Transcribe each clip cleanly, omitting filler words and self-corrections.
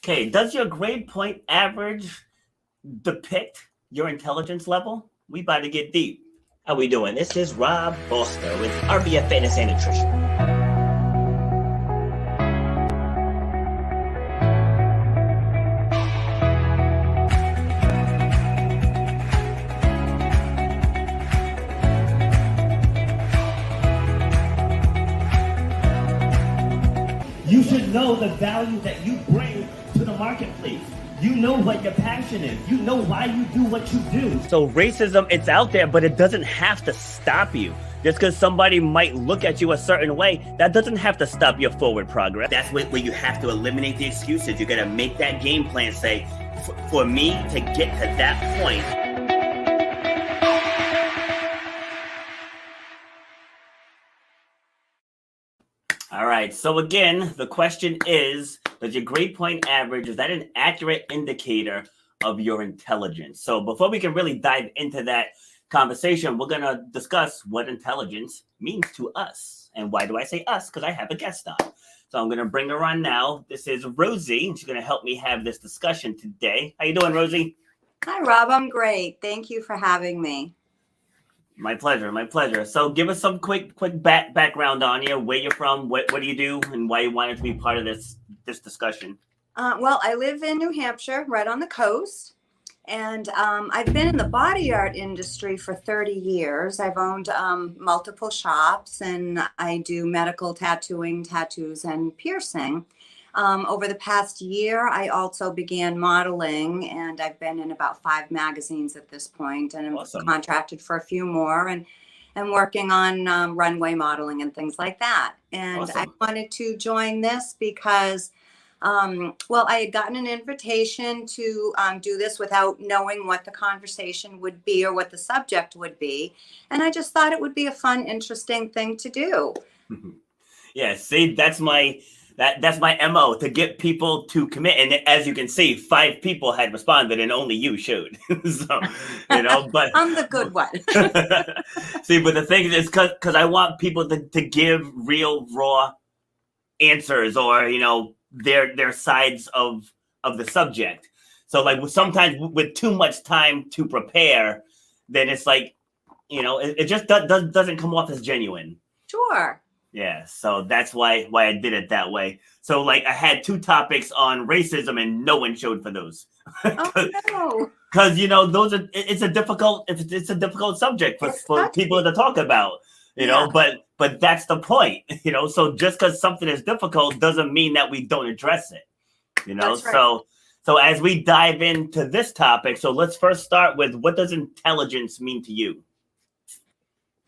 Okay, does your grade point average depict your intelligence level? We about to get deep. How we doing? This is Rob Foster with RBF Fitness and Nutrition. You should know the value that you bring to the marketplace. You know what your passion is. You know why you do what you do. So racism, it's out there, but it doesn't have to stop you. Just because somebody might look at you a certain way, that doesn't have to stop your forward progress. That's where you have to eliminate the excuses. You got to make that game plan say, for me to get to that point, all right, so again, the question is, does your grade point average, is that an accurate indicator of your intelligence? So before we can really dive into that conversation, we're going to discuss what intelligence means to us. And why do I say us? Because I have a guest on. So I'm going to bring her on now. This is Rosie, and she's going to help me have this discussion today. How you doing, Rosie? Hi, Rob. I'm great. Thank you for having me. My pleasure. My pleasure. So give us some quick background on you, where you're from, what do you do, and why you wanted to be part of this discussion. Well, I live in New Hampshire, right on the coast. And I've been in the body art industry for 30 years. I've owned multiple shops, and I do medical tattooing, tattoos, and piercing. Over the past year, I also began modeling, and I've been in about 5 magazines at this point, and I'm Awesome. contracted for a few more, and working on runway modeling and things like that. And Awesome. I wanted to join this because, well, I had gotten an invitation to do this without knowing what the conversation would be or what the subject would be. And I just thought it would be a fun, interesting thing to do. Yeah, see, that's my MO, to get people to commit. And as you can see, 5 people had responded and only you showed. So, but I'm the good one. see, but the thing is, because I want people to give real, raw answers, or, their sides of the subject. So like sometimes with too much time to prepare, then it's like, it just doesn't come off as genuine. Sure. Yeah, so that's why I did it that way. So like I had 2 topics on racism and no one showed for those. Oh no. Because those are it's a difficult subject for people to talk about, Yeah. but that's the point, so just because something is difficult doesn't mean that we don't address it, That's right. So as we dive into this topic, so let's first start with, what does intelligence mean to you?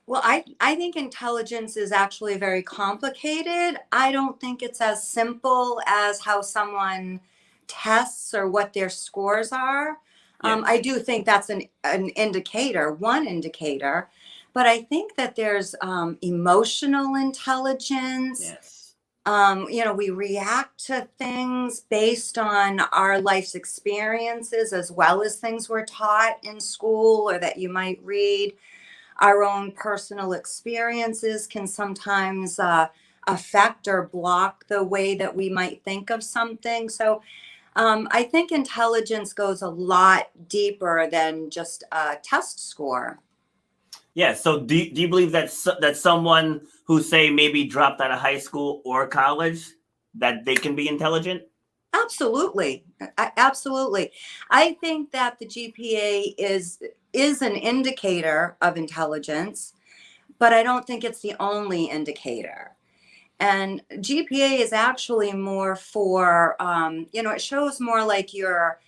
Well, I think intelligence is actually very complicated. I don't think it's as simple as how someone tests or what their scores are. Yeah. I do think that's an indicator, one indicator, but I think that there's emotional intelligence. Yes. We react to things based on our life's experiences, as well as things we're taught in school or that you might read. Our own personal experiences can sometimes affect or block the way that we might think of something. So I think intelligence goes a lot deeper than just a test score. Yeah. So do you believe that someone who, say, maybe dropped out of high school or college, that they can be intelligent? Absolutely. Absolutely. I think that the GPA is an indicator of intelligence, but I don't think it's the only indicator. And GPA is actually more for, it shows more like your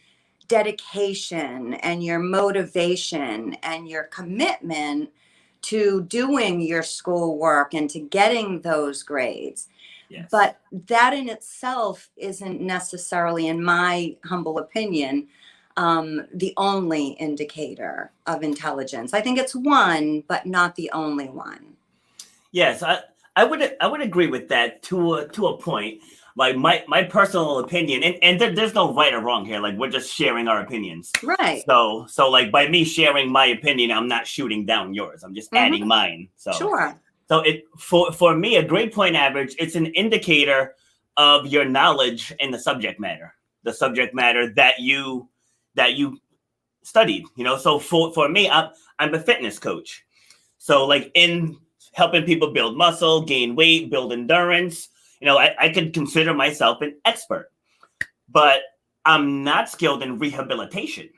dedication and your motivation and your commitment to doing your schoolwork and to getting those grades. Yes. But that in itself isn't necessarily, in my humble opinion, the only indicator of intelligence. I think it's one, but not the only one. Yes, I would agree with that to a point. Like my personal opinion, and there's no right or wrong here. Like, we're just sharing our opinions. Right. So like, by me sharing my opinion, I'm not shooting down yours. I'm just adding mine. So Sure. So for me, a grade point average, it's an indicator of your knowledge in the subject matter. the subject matter that you studied. So for me, I'm a fitness coach. So like in helping people build muscle, gain weight, build endurance, I could consider myself an expert, but I'm not skilled in rehabilitation,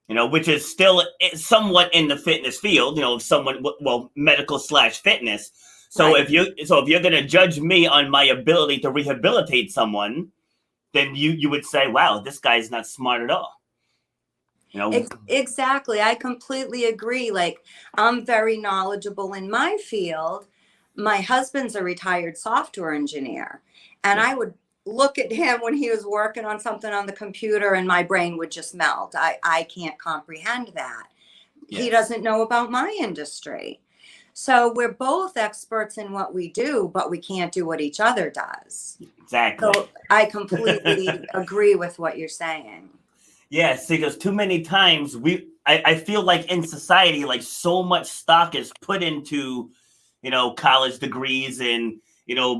which is still somewhat in the fitness field, someone, well, medical/fitness. So Right. if you're going to judge me on my ability to rehabilitate someone, then you would say, wow, this guy's not smart at all. Exactly. I completely agree. Like, I'm very knowledgeable in my field. My husband's a retired software engineer, and Yeah. I would look at him when he was working on something on the computer, and my brain would just melt. I can't comprehend that. He Yes. doesn't know about my industry. So we're both experts in what we do, but we can't do what each other does. Exactly. So I completely agree with what you're saying. Yeah, see, because too many times I feel like in society, like so much stock is put into, college degrees and,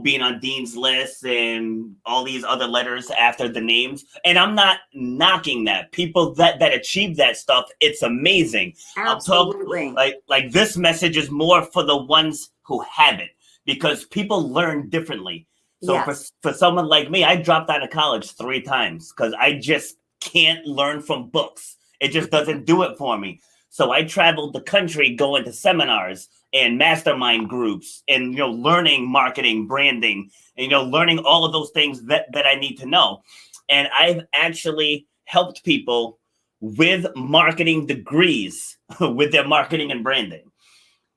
being on dean's lists and all these other letters after the names. And I'm not knocking that. People that achieve that stuff, it's amazing. I'm talking Absolutely. like this message is more for the ones who haven't, because people learn differently. So Yes. for someone like me, I dropped out of college 3 times because I just can't learn from books. It just doesn't do it for me. So I traveled the country going to seminars and mastermind groups and, learning marketing, branding, and, learning all of those things that I need to know. And I've actually helped people with marketing degrees with their marketing and branding.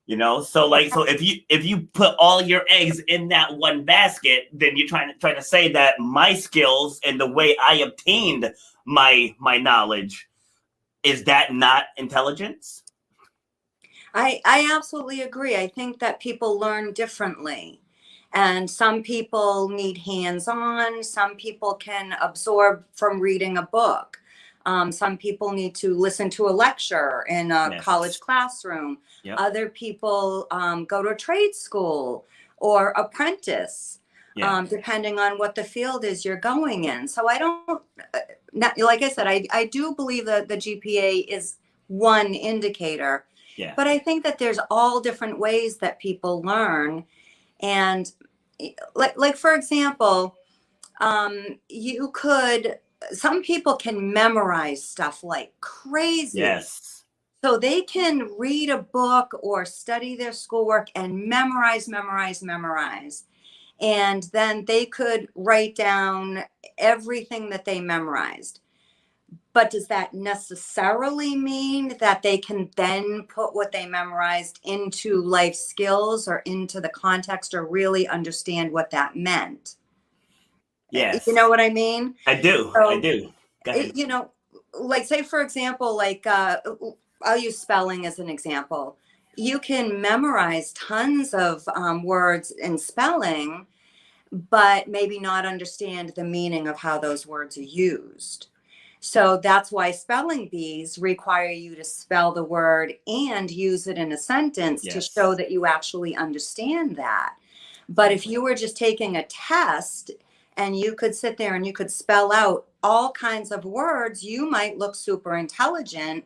So if you put all your eggs in that one basket, then you're trying to say that my skills and the way I obtained my knowledge, is that not intelligence? I absolutely agree. I think that people learn differently. And some people need hands-on. Some people can absorb from reading a book. Some people need to listen to a lecture in a Yes. college classroom. Yep. Other people go to a trade school or apprentice, Yeah. depending on what the field is you're going in. So I don't, like I said, I do believe that the GPA is one indicator. Yeah. But I think that there's all different ways that people learn. And like for example, you could, some people can memorize stuff like crazy. Yes. So they can read a book or study their schoolwork and memorize. And then they could write down everything that they memorized. But does that necessarily mean that they can then put what they memorized into life skills or into the context or really understand what that meant? Yes. You know what I mean? I do. So, I do. Go ahead. Like say, for example, like I'll use spelling as an example. You can memorize tons of words in spelling, but maybe not understand the meaning of how those words are used. So that's why spelling bees require you to spell the word and use it in a sentence to Yes. show that you actually understand that. But if you were just taking a test and you could sit there and you could spell out all kinds of words, you might look super intelligent,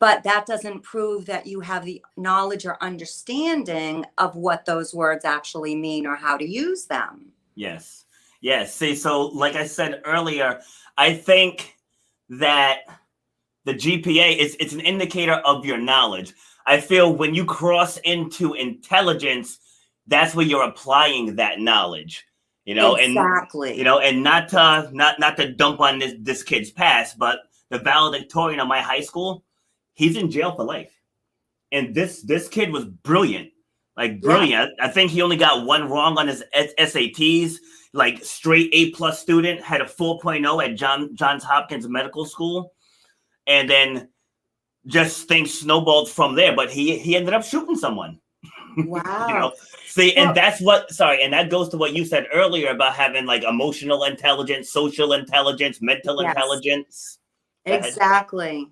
but that doesn't prove that you have the knowledge or understanding of what those words actually mean or how to use them. Yes. Yes. See, so like I said earlier, I think that the GPA it's an indicator of your knowledge. I feel when you cross into intelligence, that's where you're applying that knowledge. Exactly. And not to dump on this kid's past, but the valedictorian of my high school, he's in jail for life. And this kid was brilliant. Like brilliant. Yeah. I think he only got 1 wrong on his SATs. Like straight A+ student, had a 4.0 at Johns Hopkins Medical School, and then just things snowballed from there. But he ended up shooting someone. Wow. See, and that's and that goes to what you said earlier about having like emotional intelligence, social intelligence, mental intelligence. Exactly.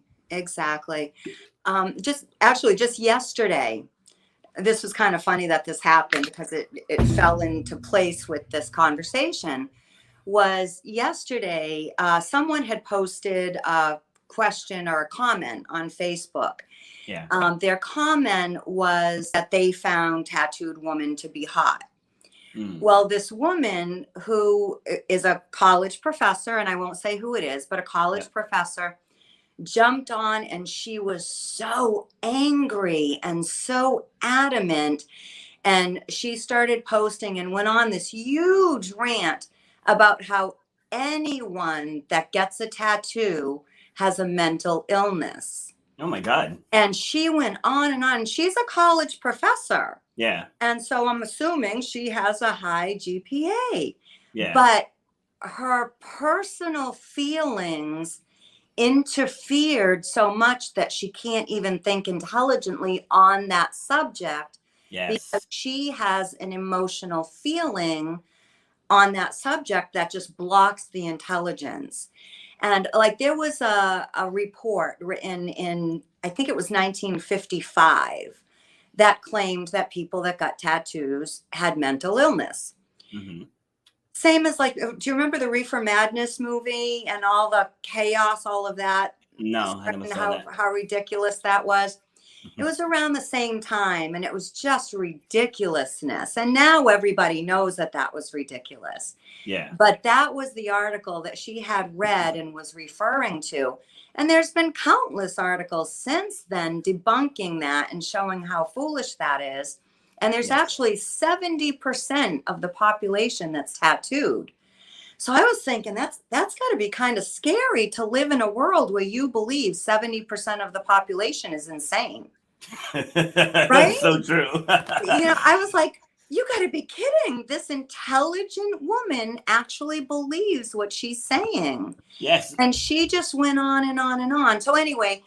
Just yesterday, this was kind of funny that this happened because it fell into place with this conversation. was yesterday, someone had posted a question or a comment on Facebook. Yeah. Their comment was that they found tattooed woman to be hot. Well, this woman who is a college professor, and I won't say who it is, but a college professor, jumped on, and she was so angry and so adamant. And she started posting and went on this huge rant about how anyone that gets a tattoo has a mental illness. Oh my God. And she went on and on. She's a college professor. Yeah. And so I'm assuming she has a high GPA. Yeah. But her personal feelings interfered so much that she can't even think intelligently on that subject. Yes. Because she has an emotional feeling on that subject that just blocks the intelligence. And like there was a report written in, I think it was 1955, that claimed that people that got tattoos had mental illness. Mm-hmm. Same as like, do you remember the Reefer Madness movie and all the chaos, all of that? No, I never saw that. How ridiculous that was. It was around the same time, and it was just ridiculousness. And now everybody knows that that was ridiculous. Yeah. But that was the article that she had read and was referring to. And there's been countless articles since then debunking that and showing how foolish that is. And there's actually 70% of the population that's tattooed. So I was thinking that's got to be kind of scary to live in a world where you believe 70% of the population is insane. Right? That's so true. I was like, you got to be kidding. This intelligent woman actually believes what she's saying. Yes. And she just went on and on and on. So anyway,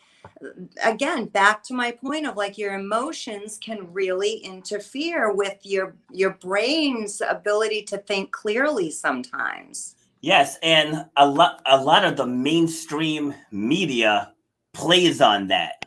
again, back to my point of like your emotions can really interfere with your brain's ability to think clearly sometimes. Yes, and a lot of the mainstream media plays on that.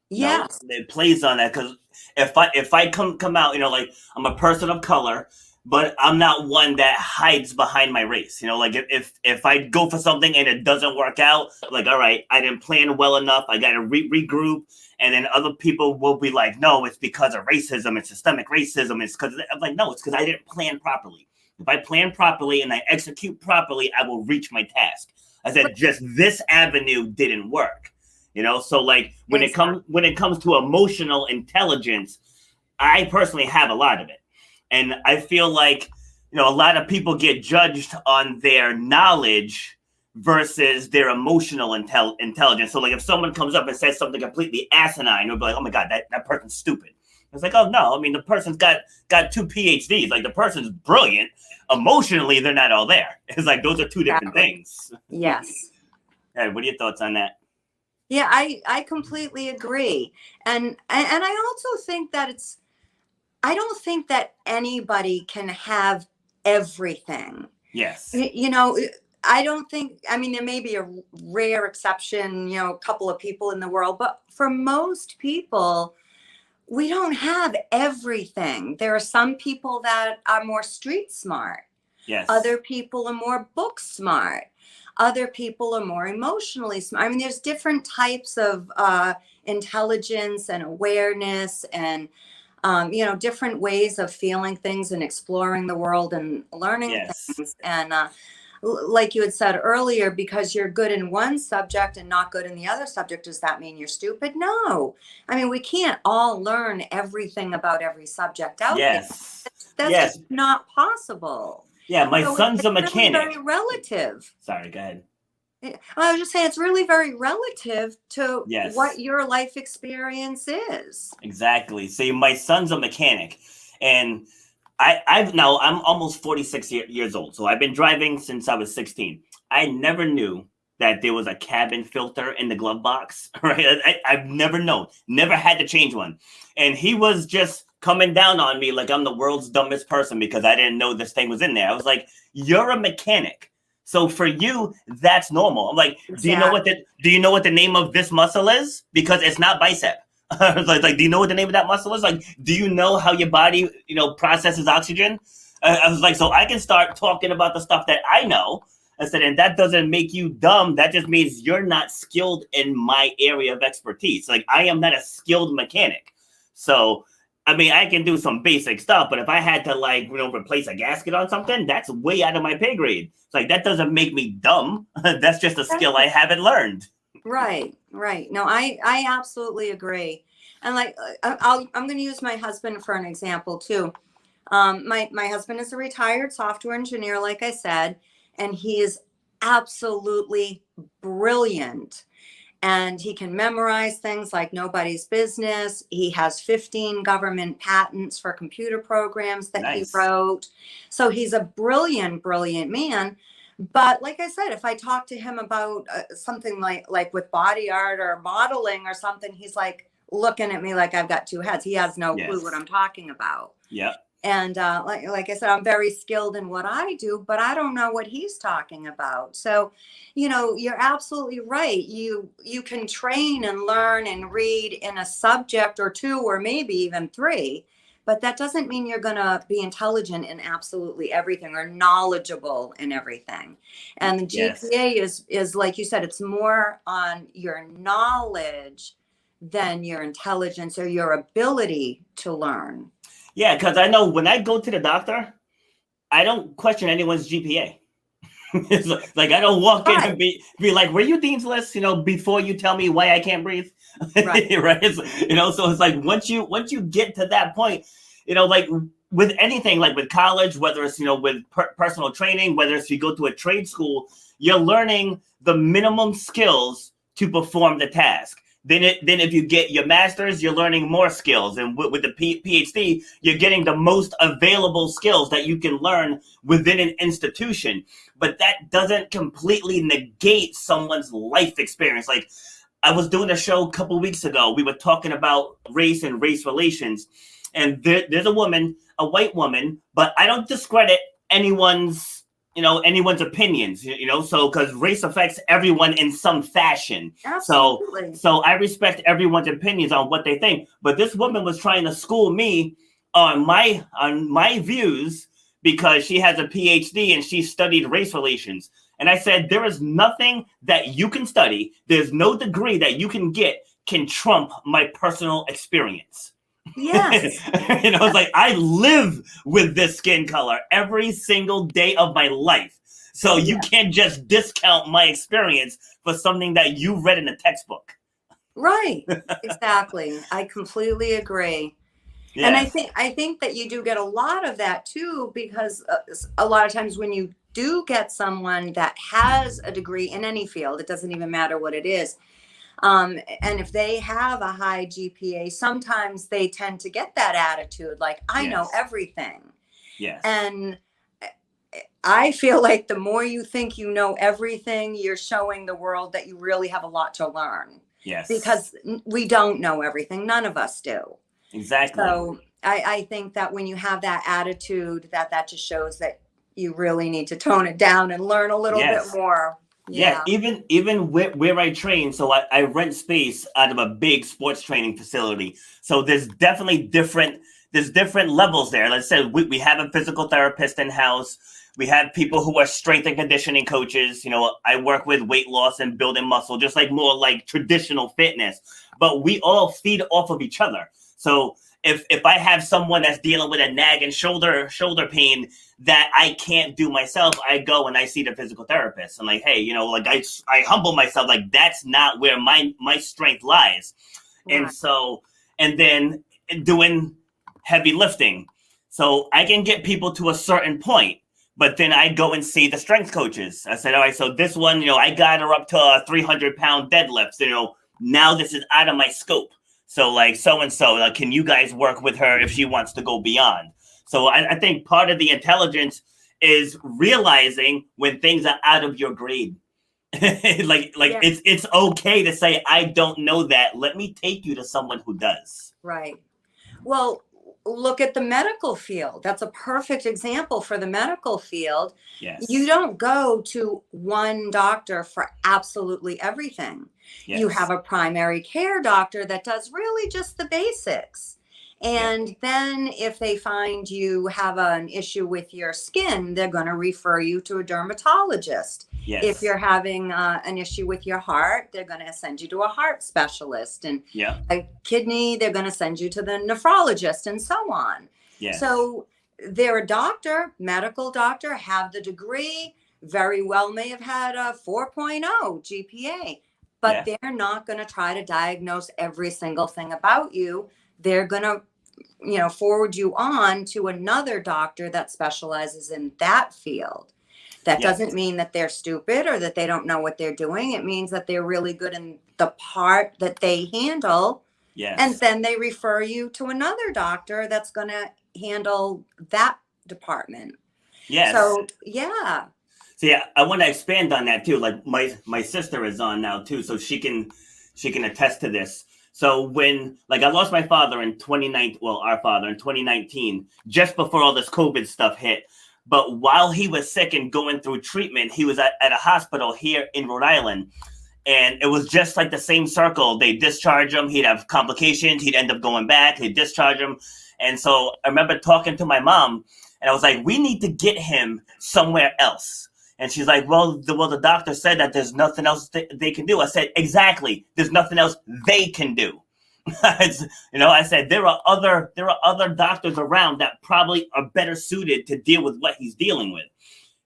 Yes. It plays on that because if I come out, like I'm a person of color, but I'm not one that hides behind my race. Like if I go for something and it doesn't work out, like, all right, I didn't plan well enough. I got to regroup. And then other people will be like, no, it's because of racism. It's systemic racism. It's because I'm like, no, it's because I didn't plan properly. If I plan properly and I execute properly, I will reach my task. I said, just this avenue didn't work. So like when it comes to emotional intelligence, I personally have a lot of it. And I feel like, a lot of people get judged on their knowledge versus their emotional intelligence. So like if someone comes up and says something completely asinine, you'll be like, oh my God, that person's stupid. It's like, oh no, I mean, the person's got 2 PhDs. Like the person's brilliant. Emotionally, they're not all there. It's like, those are two different things. Yes. Hey, what are your thoughts on that? Yeah, I completely agree. And I also think that I don't think that anybody can have everything. Yes. I don't think, there may be a rare exception, a couple of people in the world, but for most people, we don't have everything. There are some people that are more street smart. Yes. Other people are more book smart. Other people are more emotionally smart. There's different types of intelligence and awareness and, different ways of feeling things and exploring the world and learning things. And like you had said earlier, because you're good in one subject and not good in the other subject, does that mean you're stupid? No. We can't all learn everything about every subject out there. That's just not possible. Yeah, my son's a mechanic. Really very relative. Sorry, go ahead. I was just saying it's really very relative to what your life experience is. Exactly. See, my son's a mechanic, and I'm almost 46 years old. So I've been driving since I was 16. I never knew that there was a cabin filter in the glove box. Right? I've never known. Never had to change one, and he was just coming down on me like I'm the world's dumbest person because I didn't know this thing was in there. I was like, you're a mechanic. So for you, that's normal. I'm like, do you know what the name of this muscle is? Because it's not bicep. like, do you know what the name of that muscle is? Like, do you know how your body, processes oxygen? I was like, so I can start talking about the stuff that I know. I said, and that doesn't make you dumb. That just means you're not skilled in my area of expertise. Like, I am not a skilled mechanic. So, I mean, I can do some basic stuff, but if I had to, like, replace a gasket on something, that's way out of my pay grade. It's like, that doesn't make me dumb. That's just a skill I haven't learned. Right. No, I absolutely agree. And like, I'm going to use my husband for an example too. My husband is a retired software engineer, like I said, and he is absolutely brilliant. And he can memorize things like nobody's business. He has 15 government patents for computer programs that he wrote. So he's a brilliant man. But like I said, if I talk to him about something like with body art or modeling or something, he's like looking at me like I've got two heads. He has no clue what I'm talking about. Yeah. And like I said, I'm very skilled in what I do, but I don't know what he's talking about. So, you're absolutely right. You can train and learn and read in a subject or two, or maybe even three, but that doesn't mean you're going to be intelligent in absolutely everything or knowledgeable in everything. And the GPA is like you said, it's more on your knowledge than your intelligence or your ability to learn. Yeah, because I know when I go to the doctor, I don't question anyone's GPA. It's like I don't walk in and be like, "Were you Dean's List?" Before you tell me why I can't breathe, right? So it's like once you get to that point, like with anything, like with college, whether it's with personal training, whether it's you go to a trade school, you're learning the minimum skills to perform the task. Then if you get your master's, you're learning more skills. And with the PhD, you're getting the most available skills that you can learn within an institution. But that doesn't completely negate someone's life experience. Like, I was doing a show a couple weeks ago. We were talking about race and race relations. And there's a woman, a white woman, but I don't discredit anyone's opinions, so because race affects everyone in some fashion. Absolutely. So I respect everyone's opinions on what they think. But this woman was trying to school me on my views because she has a PhD and she studied race relations. And I said, there is nothing that you can study. There's no degree that you can get can trump my personal experience. Yes. It's like I live with this skin color every single day of my life. So you can't just discount my experience for something that you read in a textbook. Right. Exactly. I completely agree. Yeah. And I think that you do get a lot of that too, because a lot of times when you do get someone that has a degree in any field, it doesn't even matter what it is. And if they have a high GPA, sometimes they tend to get that attitude, like, I know everything. Yes. And I feel like the more you think you know everything, you're showing the world that you really have a lot to learn. Yes. Because we don't know everything. None of us do. Exactly. So I think that when you have that attitude, that just shows that you really need to tone it down and learn a little bit more. Yeah, even where I train, so I rent space out of a big sports training facility. So there's definitely different levels there. Let's say we have a physical therapist in house. We have people who are strength and conditioning coaches. I work with weight loss and building muscle, just like more like traditional fitness. But we all feed off of each other. So if I have someone that's dealing with a nagging shoulder pain that I can't do myself, I go and I see the physical therapist. I'm like, hey, like I humble myself, like that's not where my strength lies. Right. And then doing heavy lifting. So I can get people to a certain point, but then I go and see the strength coaches. I said, all right, so this one, I got her up to a 300-pound deadlift. Now this is out of my scope. So like so-and-so, can you guys work with her if she wants to go beyond? So I think part of the intelligence is realizing when things are out of your grade. It's okay to say, I don't know that. Let me take you to someone who does. Right. Well, look at the medical field. That's a perfect example for the medical field. Yes. You don't go to one doctor for absolutely everything. Yes. You have a primary care doctor that does really just the basics. And then if they find you have an issue with your skin, they're going to refer you to a dermatologist. Yes. If you're having an issue with your heart, they're going to send you to a heart specialist. And Yeah. a kidney, they're going to send you to the nephrologist and so on. Yes. So they're a doctor, medical doctor, have the degree, very well may have had a 4.0 GPA, but they're not going to try to diagnose every single thing about you. They're going to, forward you on to another doctor that specializes in that field. That doesn't mean that they're stupid or that they don't know what they're doing. It means that they're really good in the part that they handle. Yes. And then they refer you to another doctor that's going to handle that department. Yes. So, yeah. So yeah, I want to expand on that too. Like my sister is on now too, so she can attest to this. So when I lost my father in 2019, well, our father in 2019, just before all this COVID stuff hit. But while he was sick and going through treatment, he was at a hospital here in Rhode Island. And it was just like the same circle. They discharge him. He'd have complications. He'd end up going back. They'd discharge him. And so I remember talking to my mom, and I was like, we need to get him somewhere else. And she's like, well, the doctor said that there's nothing else they can do. I said, exactly. There's nothing else they can do. I said there are other doctors around that probably are better suited to deal with what he's dealing with.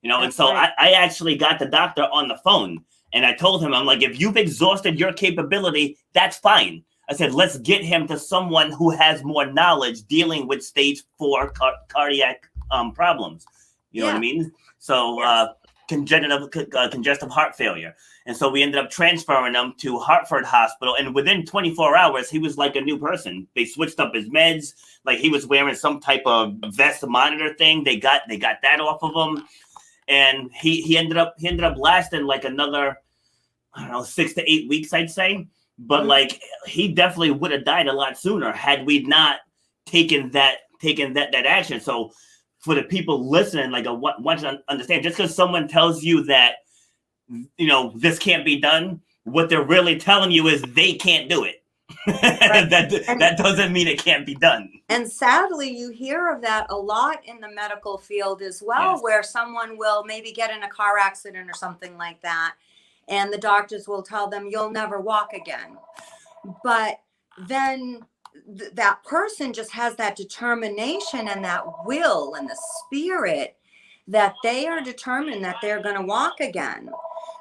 And so I actually got the doctor on the phone, and I told him, I'm like, if you've exhausted your capability, that's fine. I said, let's get him to someone who has more knowledge dealing with stage 4 cardiac problems. You know what I mean? So congestive heart failure. And so we ended up transferring him to Hartford Hospital. And within 24 hours, he was like a new person. They switched up his meds. Like he was wearing some type of vest monitor thing. They got that off of him. And he ended up lasting like another, 6 to 8 weeks, I'd say. But he definitely would have died a lot sooner had we not taken that action. So for the people listening, I want you to understand, just because someone tells you that, this can't be done, what they're really telling you is they can't do it. Right. that doesn't mean it can't be done. And sadly, you hear of that a lot in the medical field as well, where someone will maybe get in a car accident or something like that, and the doctors will tell them, you'll never walk again. But then that person just has that determination and that will and the spirit that they are determined that they're going to walk again.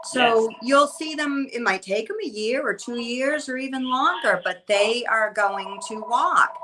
So you'll see them, it might take them a year or 2 years or even longer, but they are going to walk.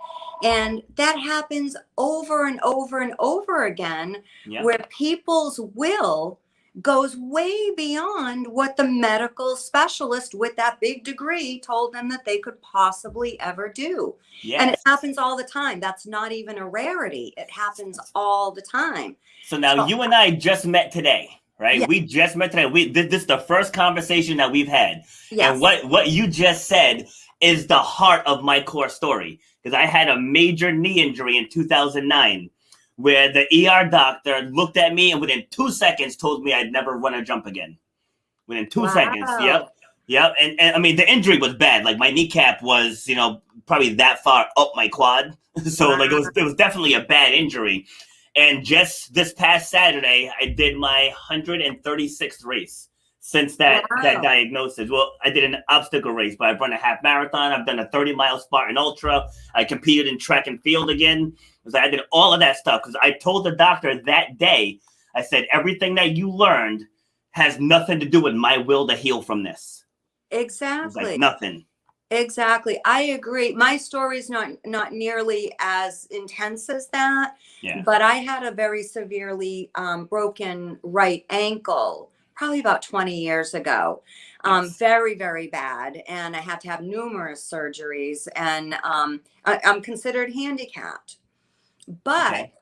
And that happens over and over and over again, where people's will goes way beyond what the medical specialist with that big degree told them that they could possibly ever do. And it happens all the time. That's not even a rarity. It happens all the time. So now you and I just met today. Right? Yeah. We just met today. This is the first conversation that we've had. Yes. And what you just said is the heart of my core story. Because I had a major knee injury in 2009 where the ER doctor looked at me and within 2 seconds told me I'd never run or jump again. Within 2 seconds. Yep. And I mean, the injury was bad. Like my kneecap was, probably that far up my quad. So it was definitely a bad injury. And just this past Saturday, I did my 136th race since that diagnosis. Well, I did an obstacle race, but I've run a half marathon. I've done a 30-mile Spartan Ultra. I competed in track and field again. I did all of that stuff because I told the doctor that day, I said, everything that you learned has nothing to do with my will to heal from this. Exactly. Nothing. Exactly. I agree. My story is not nearly as intense as that, but I had a very severely broken right ankle probably about 20 years ago. Very, very bad. And I had to have numerous surgeries, and I'm considered handicapped. But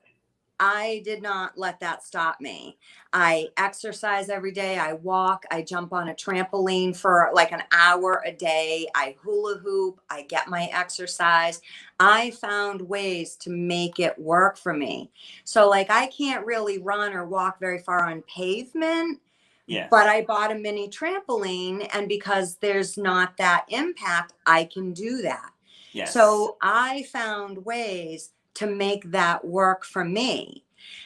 I did not let that stop me. I exercise every day. I walk. I jump on a trampoline for like an hour a day. I hula hoop. I get my exercise. I found ways to make it work for me. So I can't really run or walk very far on pavement. But I bought a mini trampoline, and because there's not that impact, I can do that. Yes. So I found ways to make that work for me.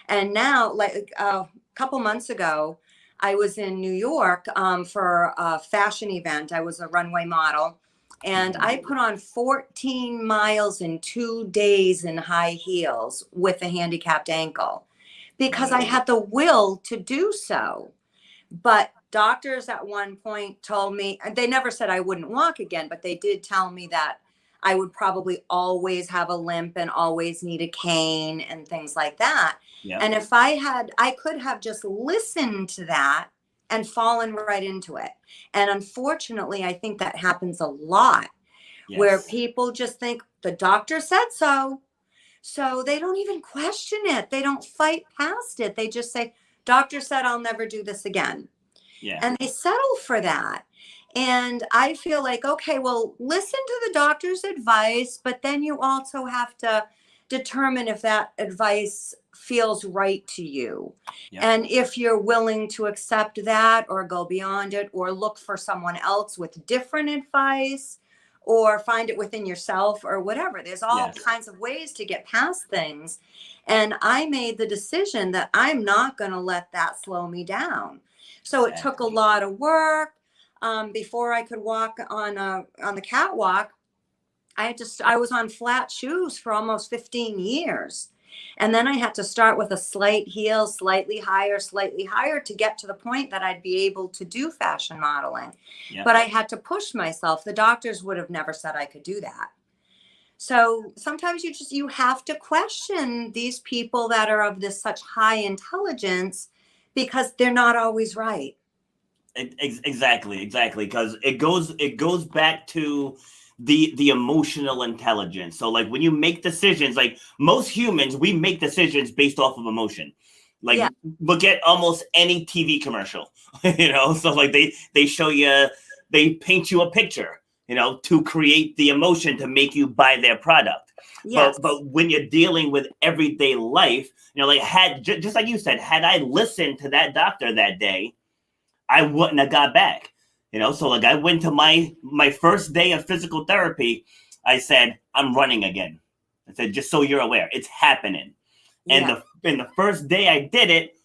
And now, like a couple months ago, I was in New York for a fashion event. I was a runway model, and I Mhm. put on 14 miles in 2 days in high heels with a handicapped ankle because I Wow. had the will to do so. But doctors at one point told me, they never said I wouldn't walk again, but they did tell me that I would probably always have a limp and always need a cane and things like that. Yep. And if I could have just listened to that and fallen right into it. And unfortunately, I think that happens a lot where Yes. people just think the doctor said so. So they don't even question it. They don't fight past it. They just say, doctor said I'll never do this again, Yeah. and they settle for that. And I feel like, okay, well, listen to the doctor's advice, but then you also have to determine if that advice feels right to you. Yep. And if you're willing to accept that or go beyond it or look for someone else with different advice or find it within yourself or whatever. There's all Yes. kinds of ways to get past things. And I made the decision that I'm not going to let that slow me down. So it took a Exactly. lot of work. Before I could walk on the catwalk, I was on flat shoes for almost 15 years. And then I had to start with a slight heel, slightly higher to get to the point that I'd be able to do fashion modeling. Yep. But I had to push myself. The doctors would have never said I could do that. So sometimes you have to question these people that are of this such high intelligence because they're not always right. Exactly, because it goes back to the emotional intelligence. So like when you make decisions, like most humans, we make decisions based off of emotion. Like Yeah. look at almost any TV commercial, So like they show you, they paint you a picture, to create the emotion to make you buy their product. Yes. But when you're dealing with everyday life, like just like you said, had I listened to that doctor that day, I wouldn't have got back. So like I went to my first day of physical therapy. I said, I'm running again. I said, just so you're aware, it's happening. And Yeah. the first day I did it,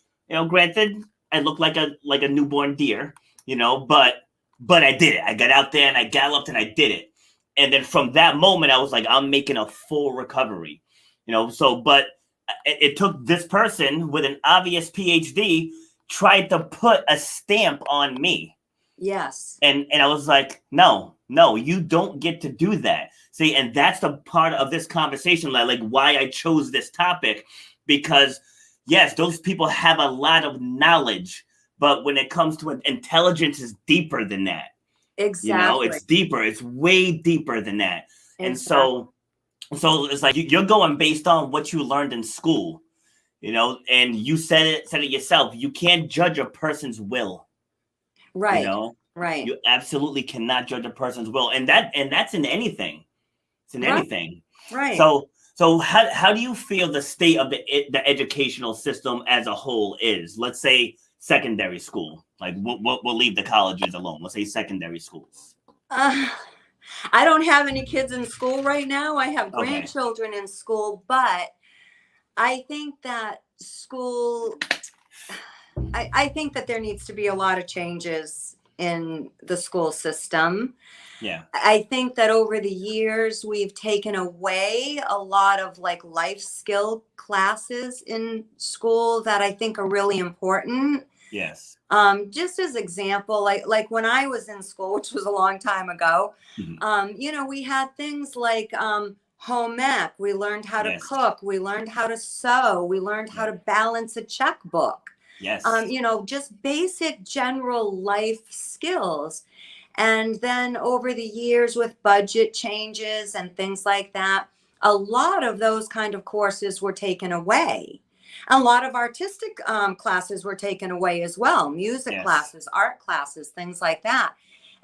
granted, I looked like a newborn deer, but I did it. I got out there and I galloped and I did it. And then from that moment, I was like, I'm making a full recovery, but it took this person with an obvious PhD tried to put a stamp on me. Yes. And I was like, no, you don't get to do that. See, and that's the part of this conversation, like why I chose this topic, because yes, those people have a lot of knowledge, but when it comes to intelligence is deeper than that. Exactly. It's deeper. It's way deeper than that. And Exactly. so it's like you're going based on what you learned in school, and you said it yourself. You can't judge a person's will. You Right. know, Right. you absolutely cannot judge a person's will, and that's in anything. It's in Right. anything. Right. So how do you feel the state of the educational system as a whole is? Let's say secondary school. Like we'll leave the colleges alone. Let's say secondary schools. Uh, I don't have any kids in school right now. I have Okay. grandchildren in school, but I think that school, I think that there needs to be a lot of changes in the school system. Yeah. I think that over the years, we've taken away a lot of like life skill classes in school that I think are really important. Yes. Just as example, like when I was in school, which was a long time ago, Mhm. we had things like home ec. We learned how to Yes. cook. We learned how to sew. We learned how Yeah. to balance a checkbook. Yes. Just basic general life skills. And then over the years, with budget changes and things like that, a lot of those kind of courses were taken away. A lot of artistic classes were taken away as well, music Yes. classes, art classes, things like that.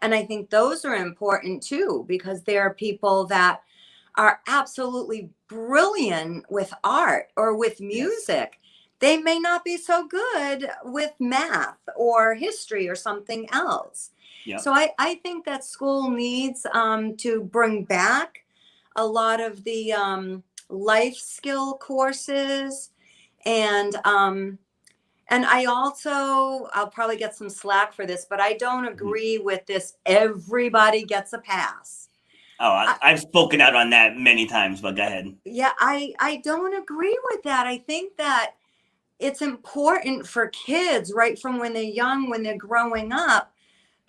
And I think those are important too, because there are people that are absolutely brilliant with art or with Yes. music. They may not be so good with math or history or something else. Yep. So I think that school needs to bring back a lot of the life skill courses, and I'll probably get some slack for this, but I don't agree with this. Everybody gets a pass. Oh, I've spoken out on that many times, but go ahead. Yeah, I don't agree with that. I think that it's important for kids right from when they're young, when they're growing up,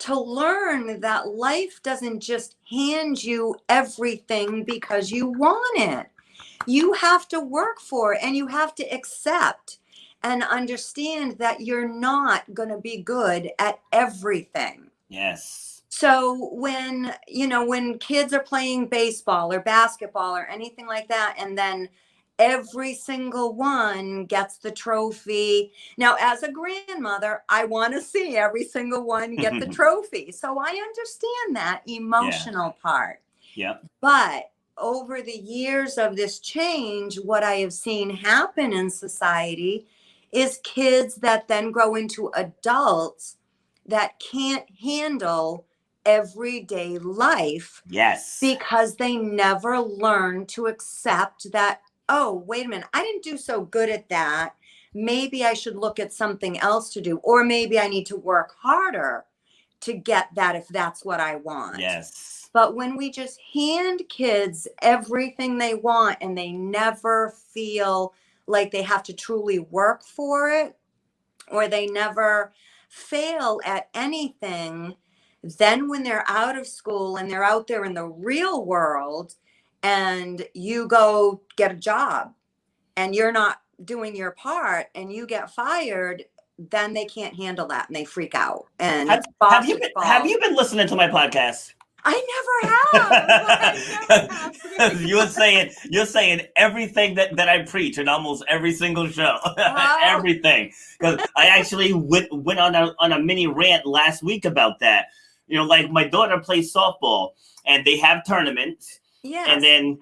to learn that life doesn't just hand you everything because you want it. You have to work for it, and you have to accept and understand that you're not going to be good at everything. Yes. So when kids are playing baseball or basketball or anything like that, and then every single one gets the trophy. Now, as a grandmother, I want to see every single one get the trophy. So I understand that emotional part. Yeah. But over the years of this change, what I have seen happen in society is kids that then grow into adults that can't handle everyday life. Yes. Because they never learn to accept that, oh, wait a minute, I didn't do so good at that. Maybe I should look at something else to do, or maybe I need to work harder to get that if that's what I want. Yes. But when we just hand kids everything they want and they never feel like they have to truly work for it, or they never fail at anything, then when they're out of school and they're out there in the real world, and you go get a job and you're not doing your part and you get fired, then they can't handle that and they freak out. And have you been listening to my podcast? I never have. You're saying everything that I preach in almost every single show. Wow. Everything. Because I actually went on a mini rant last week about that. Like my daughter plays softball and they have tournaments. Yes. And then,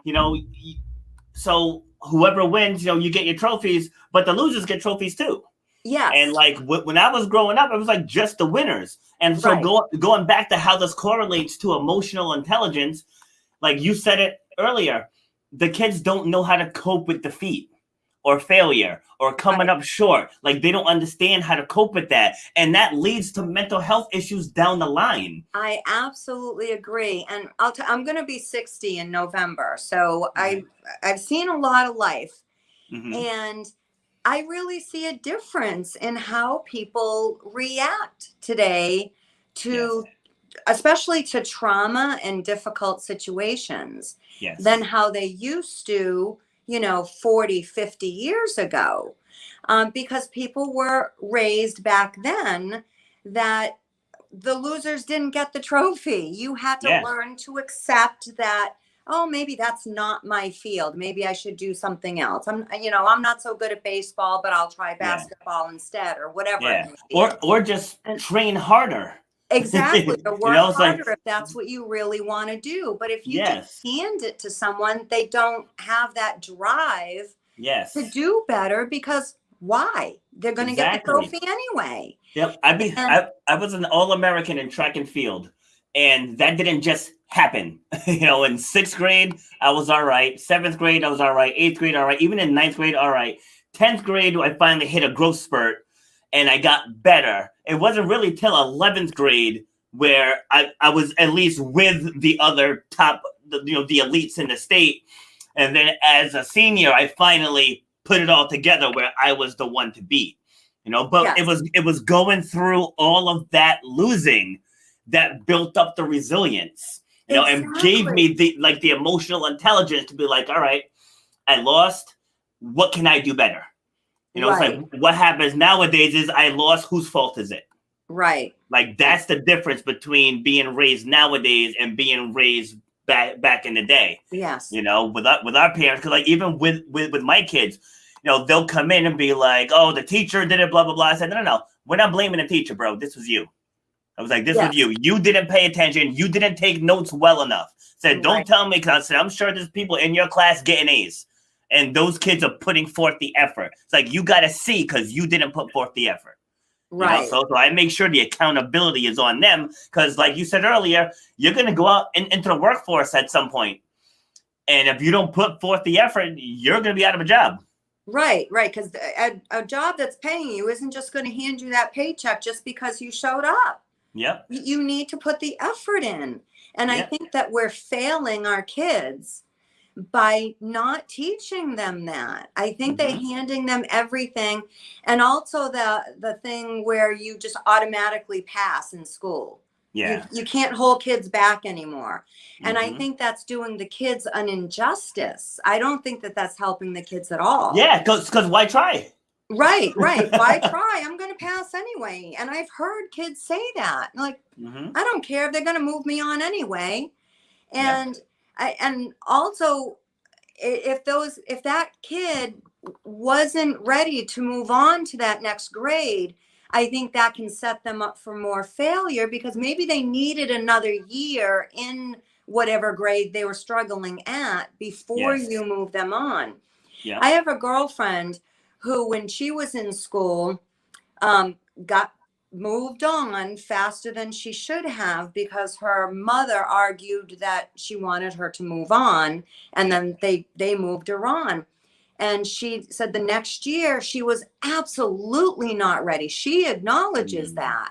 so whoever wins, you get your trophies, but the losers get trophies too. Yes. And like when I was growing up, it was like just the winners. And so going back to how this correlates to emotional intelligence, like you said it earlier, the kids don't know how to cope with defeat or failure or coming up short. Like they don't understand how to cope with that. And that leads to mental health issues down the line. I absolutely agree. And I'm going to be 60 in November. So I've seen a lot of life. Mm-hmm. And I really see a difference in how people react today to, especially to trauma and difficult situations, than how they used to, 40, 50 years ago. Because people were raised back then that the losers didn't get the trophy. You had to learn to accept that, oh, maybe that's not my field. Maybe I should do something else. I'm not so good at baseball, but I'll try basketball instead, or whatever. Or just train harder. Exactly. Or work harder if that's what you really want to do. But if you just hand it to someone, they don't have that drive to do better, because why? They're going to get the trophy anyway. Yep. I was an All-American in track and field. And that didn't just happen. In sixth grade, I was all right. Seventh grade, I was all right. Eighth grade, all right. Even in ninth grade, all right. 10th grade, I finally hit a growth spurt and I got better. It wasn't really till 11th grade where I was at least with the other top, the elites in the state. And then as a senior, I finally put it all together where I was the one to beat. But it was going through all of that losing that built up the resilience, and gave me the emotional intelligence to be like, all right, I lost. What can I do better? It's like what happens nowadays is I lost. Whose fault is it? Right. Like that's the difference between being raised nowadays and being raised back in the day. Yes. With our parents, because like even with my kids, they'll come in and be like, oh, the teacher did it, blah blah blah. I said, no, we're not blaming the teacher, bro. This was you. I was like, this was you. You didn't pay attention. You didn't take notes well enough. Said, don't tell me, because I'm sure there's people in your class getting A's. And those kids are putting forth the effort. It's like, you got to see because you didn't put forth the effort. Right. So I make sure the accountability is on them. Because like you said earlier, you're going to go out into the workforce at some point. And if you don't put forth the effort, you're going to be out of a job. Right, right. Because a job that's paying you isn't just going to hand you that paycheck just because you showed up. Yep. You need to put the effort in. And I Yep. think that we're failing our kids by not teaching them that. I think they're handing them everything. And also the thing where you just automatically pass in school. Yeah. You can't hold kids back anymore. And I think that's doing the kids an injustice. I don't think that that's helping the kids at all. Yeah, because why try? Right, right. Why try? I'm going to pass anyway. And I've heard kids say that. Like, I don't care if they're going to move me on anyway. And and also if that kid wasn't ready to move on to that next grade, I think that can set them up for more failure because maybe they needed another year in whatever grade they were struggling at before you move them on. Yeah. I have a girlfriend who, when she was in school, got moved on faster than she should have because her mother argued that she wanted her to move on, and then they moved her on. And she said the next year she was absolutely not ready. She acknowledges that.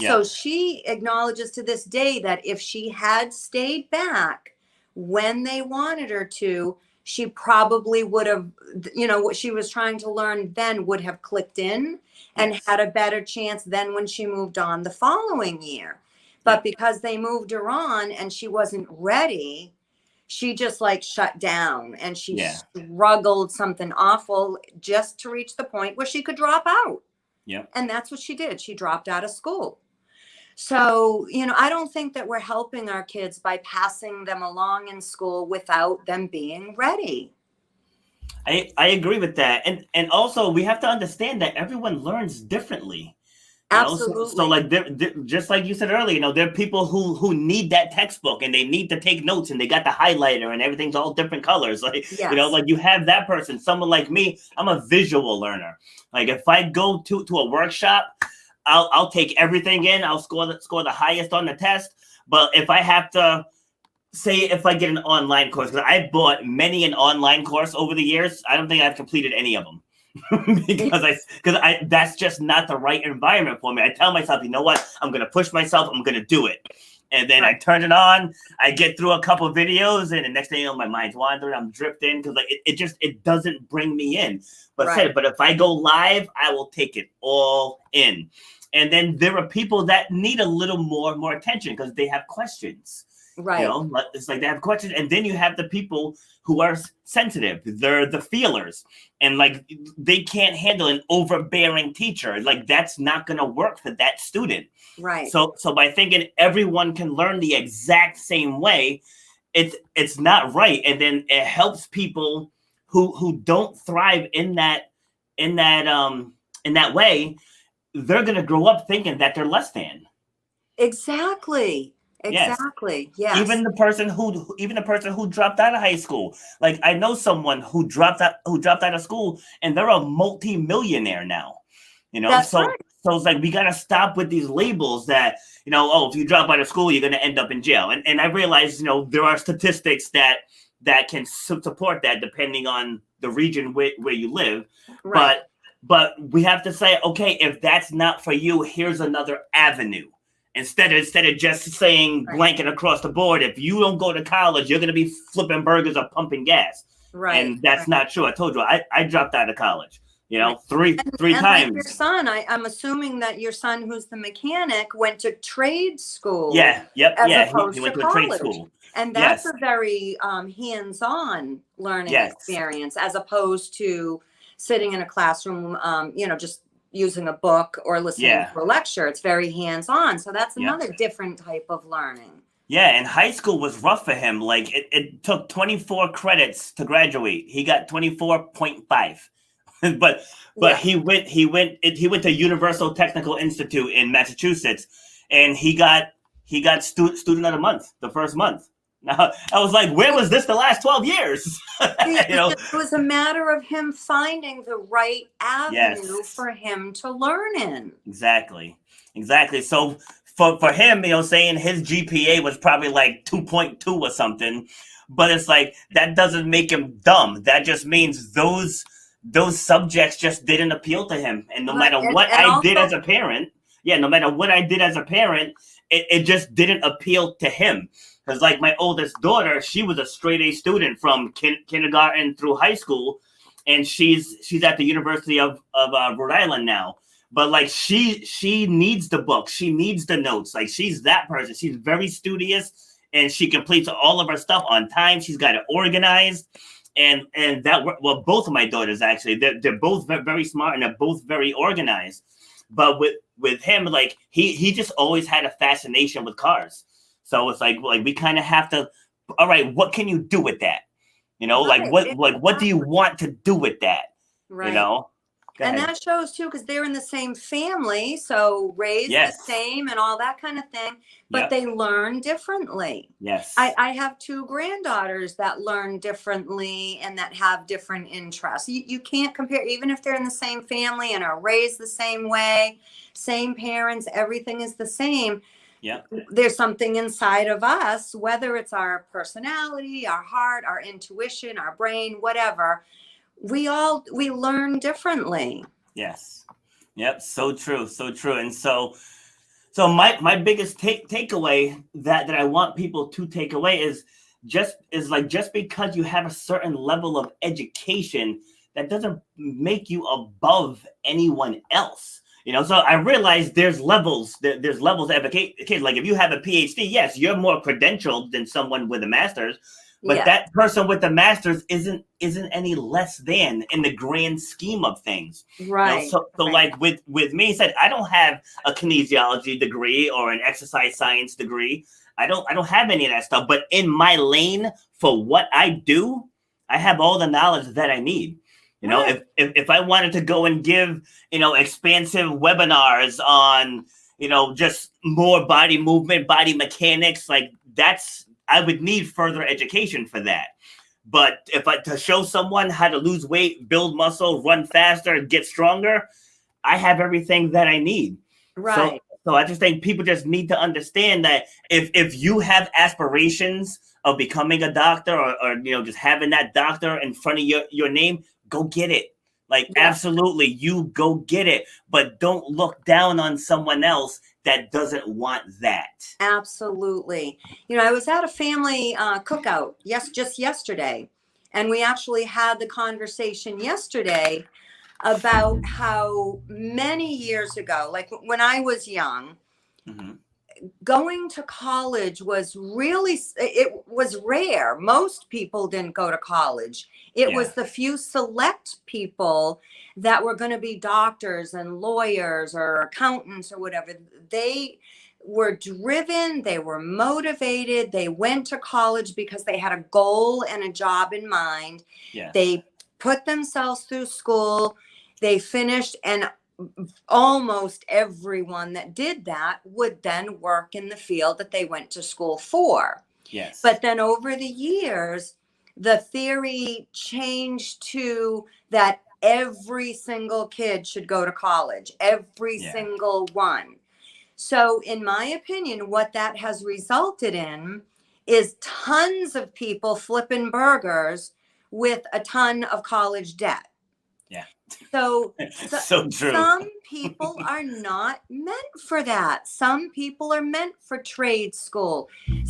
So she acknowledges to this day that if she had stayed back when they wanted her to, she probably would have, what she was trying to learn then would have clicked in and had a better chance than when she moved on the following year. But because they moved her on and she wasn't ready, she just like shut down and she struggled something awful just to reach the point where she could drop out. Yeah. And that's what she did. She dropped out of school. So, I don't think that we're helping our kids by passing them along in school without them being ready. I agree with that. And also we have to understand that everyone learns differently. Absolutely. So like just like you said earlier, there are people who need that textbook and they need to take notes and they got the highlighter and everything's all different colors. Like, like you have that person. Someone like me, I'm a visual learner. Like if I go to a workshop, I'll take everything in. I'll score the highest on the test. But if I have to say, if I get an online course, because I bought many an online course over the years, I don't think I've completed any of them. because that's just not the right environment for me. I tell myself, you know what? I'm going to push myself. I'm going to do it. And then I turn it on. I get through a couple of videos, and the next thing you know, my mind's wandering. I'm drifting because it doesn't bring me in. But if I go live, I will take it all in. And then there are people that need a little more attention because they have questions. Right. It's like they have questions. And then you have the people who are sensitive. They're the feelers. And like they can't handle an overbearing teacher. Like that's not going to work for that student. Right. So by thinking everyone can learn the exact same way, it's not right. And then it helps people who don't thrive in that way. They're going to grow up thinking that they're less than. Exactly. Exactly. Yes. Even the person who dropped out of high school. Like I know someone who dropped out of school and they're a multi-millionaire now. That's right. So it's like we gotta stop with these labels that, if you drop out of school, you're gonna end up in jail. And I realize, there are statistics that can support that depending on the region where you live. Right. But we have to say, okay, if that's not for you, here's another avenue. Instead of just saying blanket across the board, if you don't go to college, you're going to be flipping burgers or pumping gas. Right. And that's not true. I told you, I dropped out of college, three times. Like your son, I'm assuming that your son, who's the mechanic, went to trade school. Yeah. Yep. He went to a trade school. And that's a very hands-on learning experience as opposed to sitting in a classroom, just using a book or listening to a lecture. It's very hands-on. So that's another different type of learning. Yeah, and high school was rough for him. Like it took 24 credits to graduate. He got 24.5. but he went to Universal Technical Institute in Massachusetts, and he got student of the month the first month. Now, I was like, where was this the last 12 years? It was a matter of him finding the right avenue for him to learn in. Exactly. So for him, saying his GPA was probably like 2.2 or something, but it's like that doesn't make him dumb. That just means those subjects just didn't appeal to him. And no Right. matter what And I did also, as a parent, yeah, no matter what I did as a parent, it just didn't appeal to him. Because like my oldest daughter, she was a straight A student from kindergarten through high school, and she's at the University of Rhode Island now. But like she needs the book, she needs the notes. Like she's that person. She's very studious, and she completes all of her stuff on time. She's got it organized, and that well, both of my daughters actually, they're both very smart and they're both very organized. But with him, like he just always had a fascination with cars. So it's like we kind of have to. All right, what can you do with that? right, What do you want to do with that? right. You know, Go And ahead. that shows too, because they're in the same family, so raised Yes. the same and all that kind of thing, but Yep. they learn differently. Yes. I have two granddaughters that learn differently and that have different interests. You can't compare, even if they're in the same family and are raised the same way, same parents, everything is the same. Yeah. There's something inside of us, whether it's our personality, our heart, our intuition, our brain, whatever. We learn differently. Yes. Yep. So true. So true. And so my biggest takeaway that I want people to take away is just because you have a certain level of education, that doesn't make you above anyone else. So I realize there's levels. There's levels of education. Like if you have a PhD, yes, you're more credentialed than someone with a master's. But Yeah. that person with the master's isn't any less than in the grand scheme of things. Right. So right. like with me, said I don't have a kinesiology degree or an exercise science degree. I don't have any of that stuff. But in my lane for what I do, I have all the knowledge that I need. Right. If I wanted to go and give expansive webinars on just more body movement, body mechanics, like I would need further education for that. But to show someone how to lose weight, build muscle, run faster, get stronger, I have everything that I need. Right. So I just think people just need to understand that if you have aspirations of becoming a doctor or just having that doctor in front of your name, go get it. Like, Yeah. absolutely, you go get it. But don't look down on someone else that doesn't want that. Absolutely. I was at a family cookout just yesterday, and we actually had the conversation yesterday about how many years ago, like when I was young, Mm-hmm. going to college was rare. Most people didn't go to college. It was the few select people that were going to be doctors and lawyers or accountants or whatever. They were driven, they were motivated, they went to college because they had a goal and a job in mind. Yes. They put themselves through school, they finished, and almost everyone that did that would then work in the field that they went to school for. Yes. But then over the years, the theory changed to that every single kid should go to college, every single one. So in my opinion, what that has resulted in is tons of people flipping burgers with a ton of college debt. Yeah. So So true. Some people are not meant for that. Some people are meant for trade school.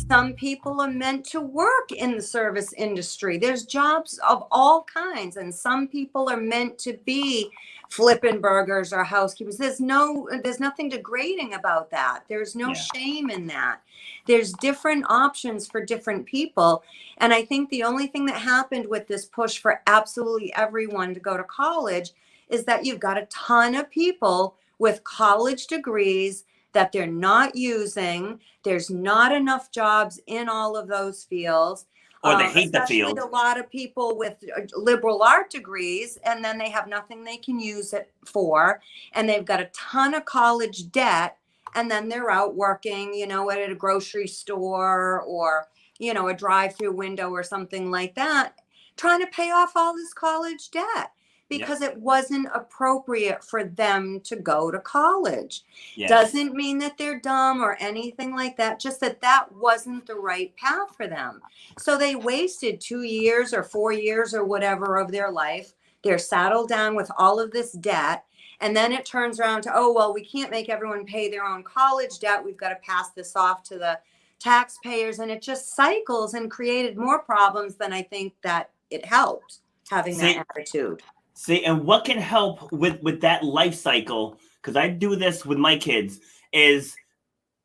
Some people are meant to work in the service industry. There's jobs of all kinds, and some people are meant to be flipping burgers or housekeepers. There's nothing degrading about that. There's no shame in that. There's different options for different people. And I think the only thing that happened with this push for absolutely everyone to go to college is that you've got a ton of people with college degrees that they're not using. There's not enough jobs in all of those fields. Or they hate the Especially field. a lot of people with liberal art degrees, and then they have nothing they can use it for. And they've got a ton of college debt. And then they're out working, at a grocery store or, a drive-through window or something like that, trying to pay off all this college debt. because it wasn't appropriate for them to go to college. Yes. Doesn't mean that they're dumb or anything like that, just that that wasn't the right path for them. So they wasted 2 years or 4 years or whatever of their life. They're saddled down with all of this debt. And then it turns around to, oh, well, we can't make everyone pay their own college debt. We've got to pass this off to the taxpayers. And it just cycles and created more problems than I think that it helped having that attitude. See, and what can help with that life cycle, because I do this with my kids, is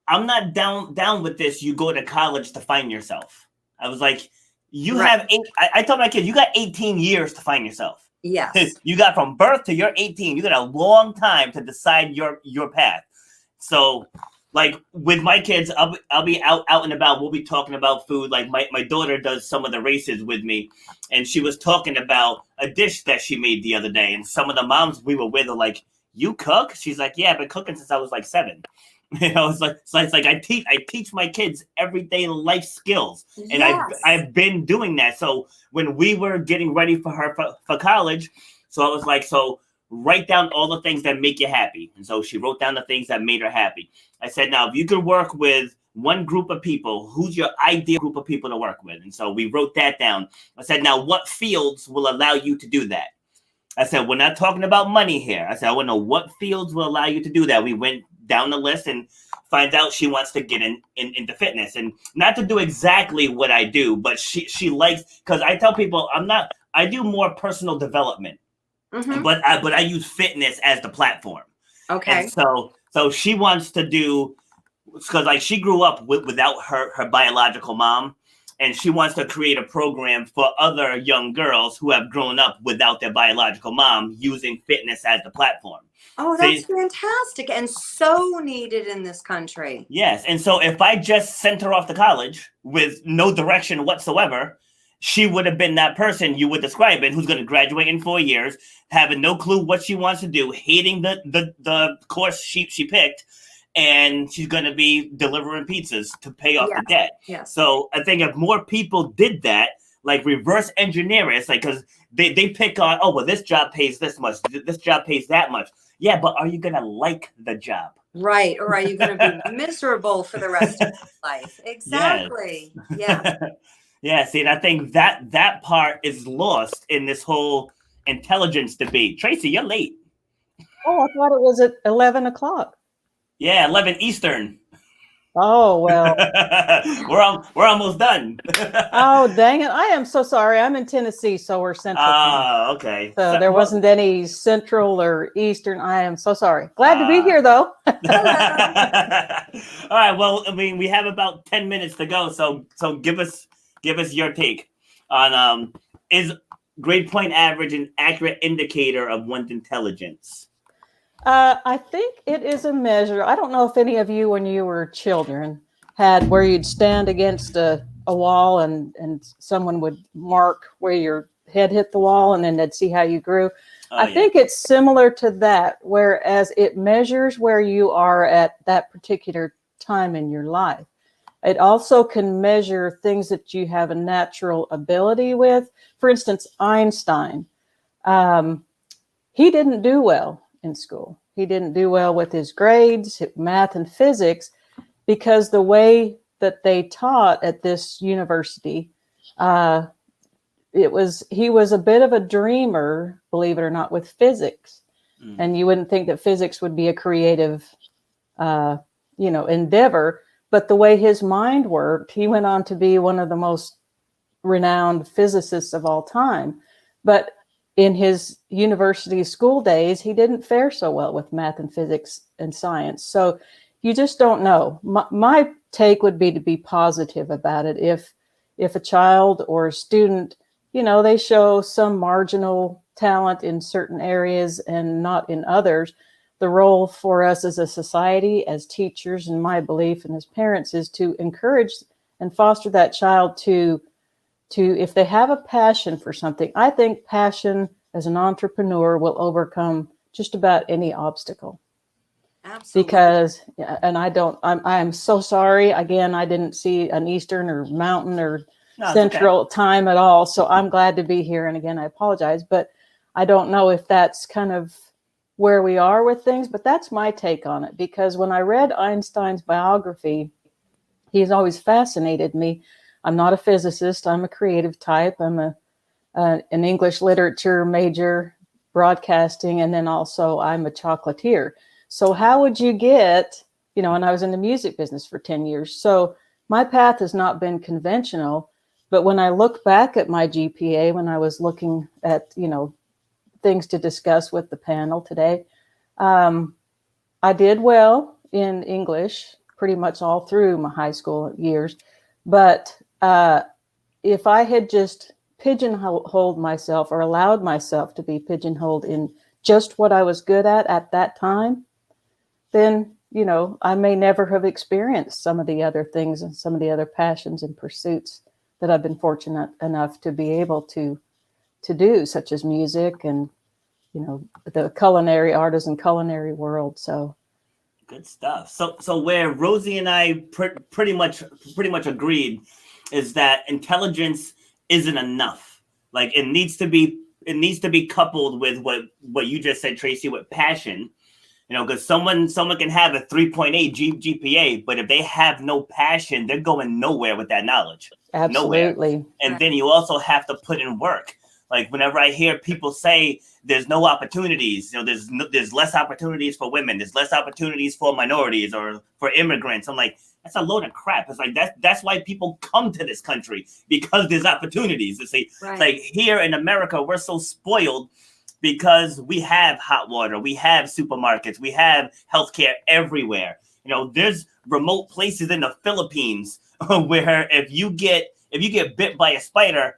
I'm not down with this. You go to college to find yourself. I was like, you have I told my kids, you got 18 years to find yourself. Yes. You got from birth to you're 18. You got a long time to decide your path. So, like with my kids, I'll be out and about. We'll be talking about food. Like my daughter does some of the races with me, and she was talking about a dish that she made the other day. And some of the moms we were with are like, "You cook?" She's like, "Yeah, I've been cooking since I was like 7." You know, it's like I teach my kids everyday life skills, and Yes. I've been doing that. So when we were getting ready for her for college, so I was like, so write down all the things that make you happy. And so she wrote down the things that made her happy. I said, now if you could work with one group of people, who's your ideal group of people to work with? And so we wrote that down. I said, now what fields will allow you to do that? I said, we're not talking about money here. I said, I want to know what fields will allow you to do that. We went down the list and finds out she wants to get into fitness, and not to do exactly what I do, but she likes, because I tell people I do more personal development, but I use fitness as the platform. Okay. And so she wants to do, because like she grew up without her biological mom. And she wants to create a program for other young girls who have grown up without their biological mom, using fitness as the platform. Oh, that's fantastic and so needed in this country. Yes. And so if I just sent her off to college with no direction whatsoever, she would have been that person you would describe it, who's going to graduate in 4 years, having no clue what she wants to do, hating the course she picked. And she's going to be delivering pizzas to pay off the debt. Yes. So I think if more people did that, like reverse engineer it, it's like, because they pick on, oh, well, this job pays this much, this job pays that much. Yeah, but are you going to like the job? Right. Or are you going to be miserable for the rest of your life? Exactly. Yes. Yeah. Yeah, see, and I think that part is lost in this whole intelligence debate. Tracy, you're late. Oh, I thought it was at 11 o'clock. Yeah, 11 Eastern. Oh, well. we're almost done. Oh, dang it. I am so sorry. I'm in Tennessee, so we're central. Oh, okay. So there wasn't any central or eastern. I am so sorry. Glad to be here, though. All right. Well, I mean, we have about 10 minutes to go. So give us your take on is grade point average an accurate indicator of one's intelligence? I think it is a measure. I don't know if any of you, when you were children, had where you'd stand against a wall and someone would mark where your head hit the wall, and then they'd see how you grew. I think it's similar to that, whereas it measures where you are at that particular time in your life. It also can measure things that you have a natural ability with. For instance, Einstein, he didn't do well in school. He didn't do well with his grades, math and physics, because the way that they taught at this university, he was a bit of a dreamer, believe it or not, with physics. And you wouldn't think that physics would be a creative, endeavor. But the way his mind worked, he went on to be one of the most renowned physicists of all time. But in his university school days, he didn't fare so well with math and physics and science. So you just don't know. My take would be to be positive about it. If a child or a student, they show some marginal talent in certain areas and not in others, the role for us as a society, as teachers, and my belief and as parents is to encourage and foster that child to if they have a passion for something. I think passion as an entrepreneur will overcome just about any obstacle. Absolutely. Because, and I'm so sorry. Again, I didn't see an Eastern or Mountain or Central time at all. So I'm glad to be here. And again, I apologize, but I don't know if that's kind of where we are with things, but that's my take on it. Because when I read Einstein's biography, he's always fascinated me. I'm not a physicist. I'm a creative type. I'm an English literature major, broadcasting, and then also I'm a chocolatier. So how would you get, and I was in the music business for 10 years. So my path has not been conventional. But when I look back at my GPA, when I was looking at, things to discuss with the panel today, I did well in English pretty much all through my high school years. But if I had just pigeonholed myself or allowed myself to be pigeonholed in just what I was good at that time, then, I may never have experienced some of the other things and some of the other passions and pursuits that I've been fortunate enough to be able to do, such as music and, the culinary artists and culinary world. So good stuff. So where Rosie and I pretty much agreed is that intelligence isn't enough. Like it needs to be coupled with what you just said, Tracy, with passion. Because someone can have a 3.8 GPA, but if they have no passion, they're going nowhere with that knowledge. Absolutely. Nowhere. And then you also have to put in work. Like whenever I hear people say there's no opportunities, there's less opportunities for women, there's less opportunities for minorities or for immigrants. I'm like, that's a load of crap. It's like that's why people come to this country, because there's opportunities. It's like here in America, we're so spoiled because we have hot water, we have supermarkets, we have healthcare everywhere. There's remote places in the Philippines where if you get bit by a spider,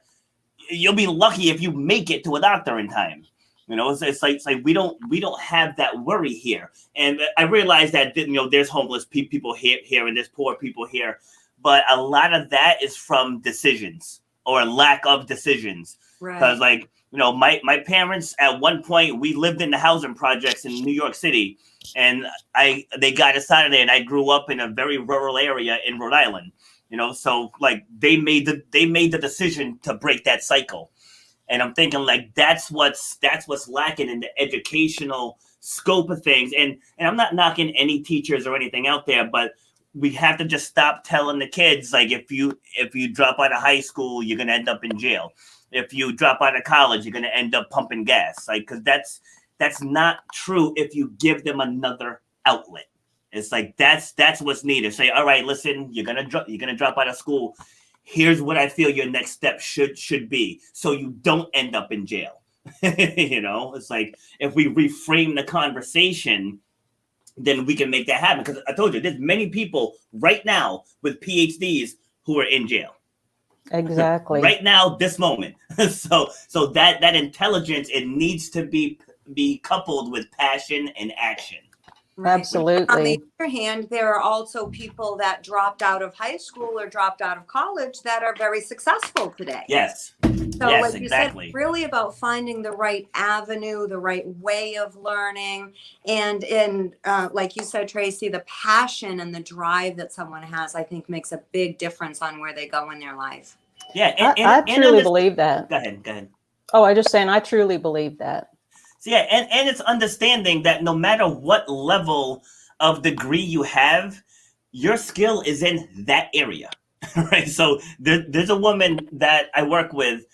you'll be lucky if you make it to a doctor in time. It's like we don't have that worry here. And I realize that there's homeless people here and there's poor people here, but a lot of that is from decisions or lack of decisions. Because my parents, at one point, we lived in the housing projects in New York City, and they got us out of there, and I grew up in a very rural area in Rhode Island. So like they made the decision to break that cycle. And I'm thinking like that's what's lacking in the educational scope of things. And I'm not knocking any teachers or anything out there, but we have to just stop telling the kids, like, if you drop out of high school, you're going to end up in jail. If you drop out of college, you're going to end up pumping gas. Like, because that's not true if you give them another outlet. It's like that's what's needed. Say, all right, listen, you're gonna drop out of school. Here's what I feel your next step should be, so you don't end up in jail. It's like if we reframe the conversation, then we can make that happen. Because I told you, there's many people right now with PhDs who are in jail. Exactly. Right now, this moment. So that intelligence, it needs to be coupled with passion and action. Right. Absolutely. On the other hand, there are also people that dropped out of high school or dropped out of college that are very successful today. Yes. So yes, like you exactly. said, it's really about finding the right avenue, the right way of learning. And like you said, Tracy, the passion and the drive that someone has, I think, makes a big difference on where they go in their life. Yeah. I truly believe that. Go ahead. Oh, I'm just saying, I truly believe that. So yeah, and it's understanding that no matter what level of degree you have, your skill is in that area, right? So there's a woman that I work with.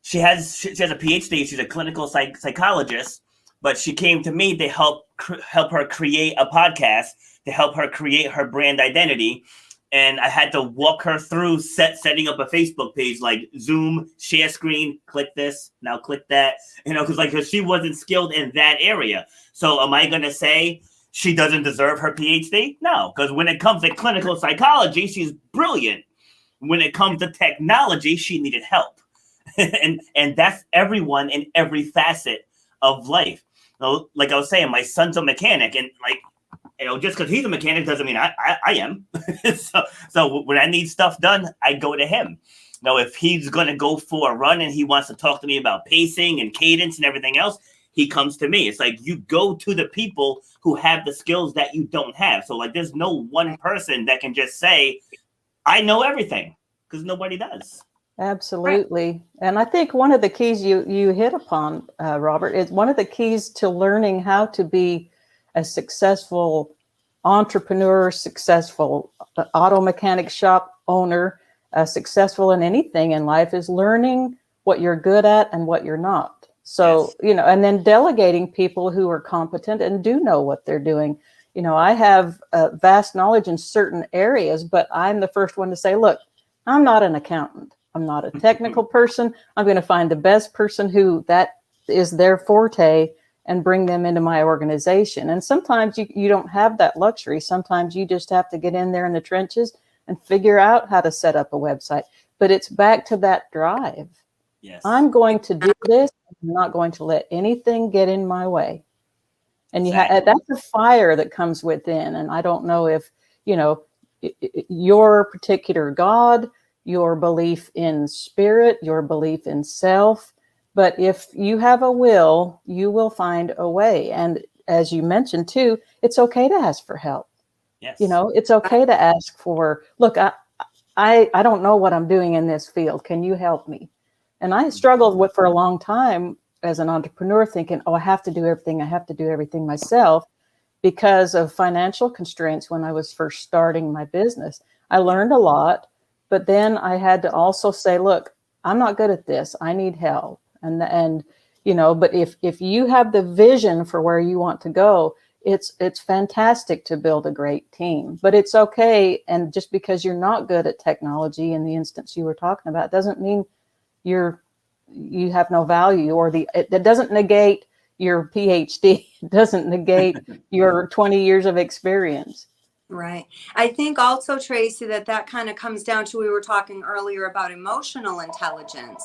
She has a PhD. She's a clinical psychologist, but she came to me to help her create a podcast, to help her create her brand identity. And I had to walk her through setting up a Facebook page, like Zoom, share screen, click this, now click that, because she wasn't skilled in that area. So am I going to say she doesn't deserve her PhD? No, because when it comes to clinical psychology, she's brilliant. When it comes to technology, she needed help. and that's everyone in every facet of life. Like I was saying, my son's a mechanic, and just because he's a mechanic doesn't mean I am. so when I need stuff done, I go to him. Now, if he's going to go for a run and he wants to talk to me about pacing and cadence and everything else, he comes to me. It's like you go to the people who have the skills that you don't have. So there's no one person that can just say, I know everything, because nobody does. Absolutely. And I think one of the keys you hit upon, Robert, is one of the keys to learning how to be a successful entrepreneur, successful auto mechanic shop owner, successful in anything in life is learning what you're good at and what you're not. So, Yes. and then delegating people who are competent and do know what they're doing. I have vast knowledge in certain areas, but I'm the first one to say, look, I'm not an accountant. I'm not a technical person. I'm going to find the best person who that is their forte and bring them into my organization. And sometimes you don't have that luxury. Sometimes you just have to get in there in the trenches and figure out how to set up a website. But it's back to that drive. Yes. I'm going to do this. I'm not going to let anything get in my way. And Exactly. that's a fire that comes within. And I don't know if, your particular God, your belief in spirit, your belief in self. But if you have a will, you will find a way. And as you mentioned too, it's okay to ask for help. Yes. It's okay to ask for, look, I don't know what I'm doing in this field. Can you help me? And I struggled with for a long time as an entrepreneur thinking, oh, I have to do everything. I have to do everything myself because of financial constraints when I was first starting my business. I learned a lot, but then I had to also say, look, I'm not good at this. I need help. And but if you have the vision for where you want to go, it's fantastic to build a great team, but it's okay. And just because you're not good at technology in the instance you were talking about, doesn't mean you have no value, or it doesn't negate your PhD. It doesn't negate your 20 years of experience. Right. I think also, Tracy, that kind of comes down to, we were talking earlier about emotional intelligence.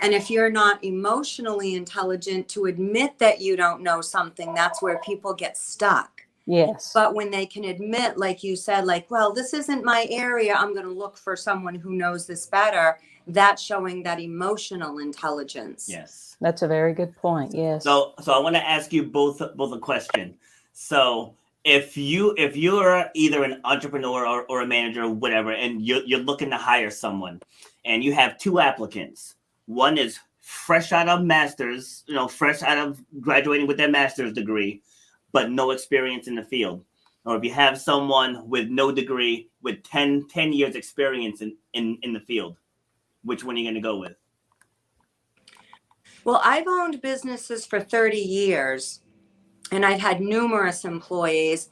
And if you're not emotionally intelligent to admit that you don't know something, that's where people get stuck. Yes. But when they can admit, like you said, like, well, this isn't my area, I'm going to look for someone who knows this better. That's showing that emotional intelligence. Yes. That's a very good point. Yes. So I want to ask you both a question. So if you're either an entrepreneur or a manager or whatever, and you're looking to hire someone, and you have two applicants, one is fresh out of master's, fresh out of graduating with their master's degree, but no experience in the field. Or if you have someone with no degree with 10 years experience in the field, which one are you going to go with? Well, I've owned businesses for 30 years, and I've had numerous employees.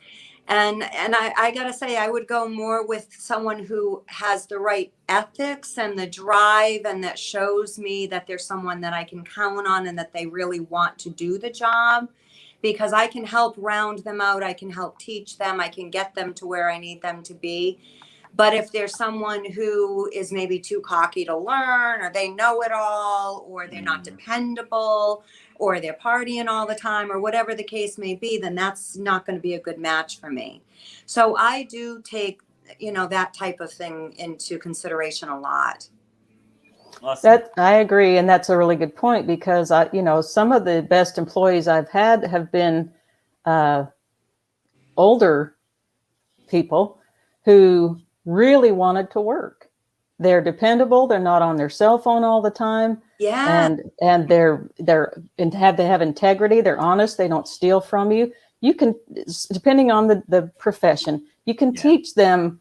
And I got to say, I would go more with someone who has the right ethics and the drive, and that shows me that there's someone that I can count on and that they really want to do the job, because I can help round them out. I can help teach them. I can get them to where I need them to be. But if there's someone who is maybe too cocky to learn, or they know it all, or they're not dependable, or they're partying all the time, or whatever the case may be, then that's not going to be a good match for me. So I do take, that type of thing into consideration a lot. Awesome. That I agree, and that's a really good point, because some of the best employees I've had have been older people who really wanted to work. They're dependable. They're not on their cell phone all the time. Yeah. And they have integrity. They're honest. They don't steal from you. You can, depending on the profession, you can teach them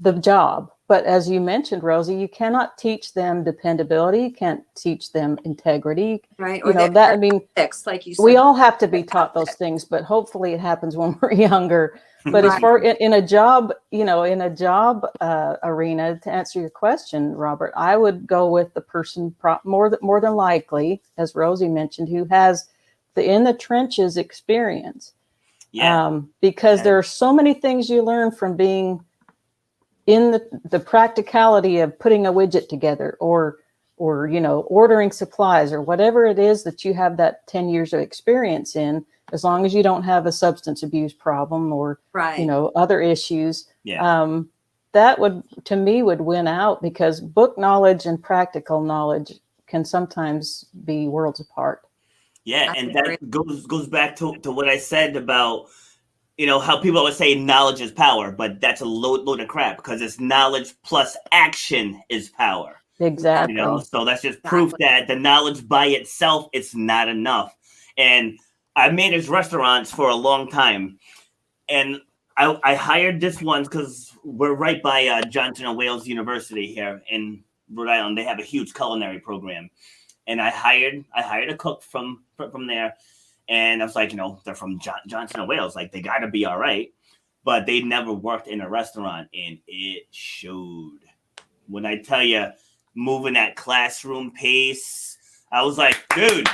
the job. But as you mentioned, Rosie, you cannot teach them dependability. You can't teach them integrity. Right. Or ethics, like you said. We all have to be taught those things, but hopefully it happens when we're younger. But as far in a job, arena, to answer your question, Robert, I would go with the person more than likely, as Rosie mentioned, who has the in the trenches experience. Yeah. Because there are so many things you learn from being in the practicality of putting a widget together, or ordering supplies, or whatever it is that you have that 10 years of experience in, as long as you don't have a substance abuse problem or other issues. That would, to me, would win out, because book knowledge and practical knowledge can sometimes be worlds apart. Yeah, and that goes back to what I said about how people always say knowledge is power, but that's a load of crap, because it's knowledge plus action is power. Exactly. You know, so that's just proof that the knowledge by itself, it's not enough. And I managed restaurants for a long time, and I hired this one because we're right by Johnson and Wales University here in Rhode Island. They have a huge culinary program, and I hired a cook from there, and I was like, you know, they're from Johnson and Wales, like they got to be all right, but they never worked in a restaurant, and it showed. When I tell you, moving that classroom pace, I was like, dude,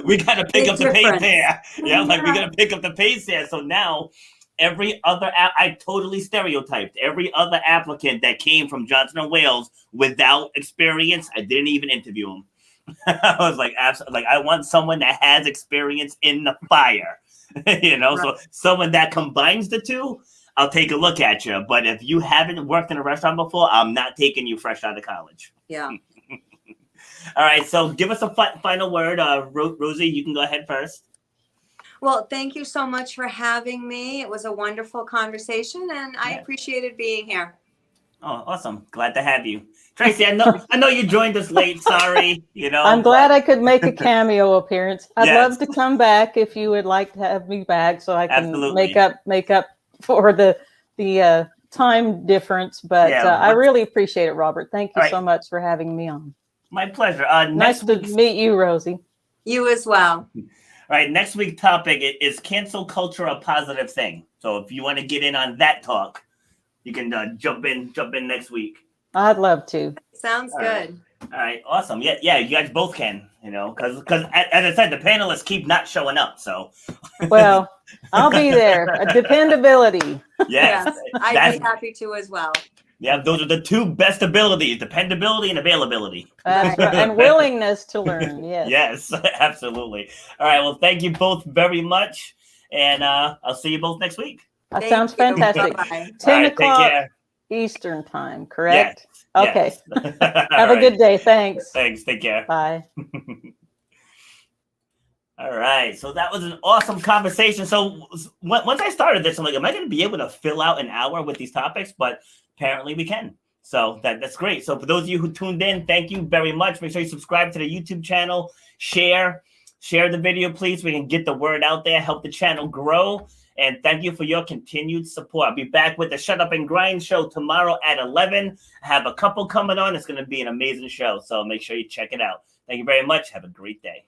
we got to pick up the pace here. Yeah, like we got to pick up the pace here. So now every other, I totally stereotyped every other applicant that came from Johnson and Wales without experience. I didn't even interview them. I was like, absolutely, like I want someone that has experience in the fire, you know, so someone that combines the two. I'll take a look at you. But if you haven't worked in a restaurant before, I'm not taking you fresh out of college. Yeah. All right. So give us a final word. Rosie, you can go ahead first. Well, thank you so much for having me. It was a wonderful conversation, and I appreciated being here. Oh, awesome. Glad to have you. Tracy, I know you joined us late. Sorry. You know, I'm glad I could make a cameo appearance. I'd love to come back if you would like to have me back so I can make up for the time difference. But I really appreciate it, Robert. Thank you so much for having me on. My pleasure. Nice to meet you, Rosie. You as well. All right. Next week's topic is cancel culture a positive thing? So if you want to get in on that talk, you can jump in next week. I'd love to. Sounds good. All right. Awesome. Yeah. You guys both can, you know, because as I said, the panelists keep not showing up. So. Well, I'll be there. Dependability. Yes. I'd be happy to as well. Yeah. Those are the two best abilities: dependability and availability. That's right. And willingness to learn. Yes. Yes. Absolutely. All right. Well, thank you both very much. And I'll see you both next week. That sounds fantastic. 10 o'clock Eastern time, correct? Yes. Okay. Yes. Have a good day. Thanks. Thanks. Take care. Bye. All right. So that was an awesome conversation. So once I started this, I'm like, am I going to be able to fill out an hour with these topics? But apparently we can. So that's great. So for those of you who tuned in, thank you very much. Make sure you subscribe to the YouTube channel, share the video, please. We can get the word out there, help the channel grow. And thank you for your continued support. I'll be back with the Shut Up and Grind show tomorrow at 11. I have a couple coming on. It's going to be an amazing show. So make sure you check it out. Thank you very much. Have a great day.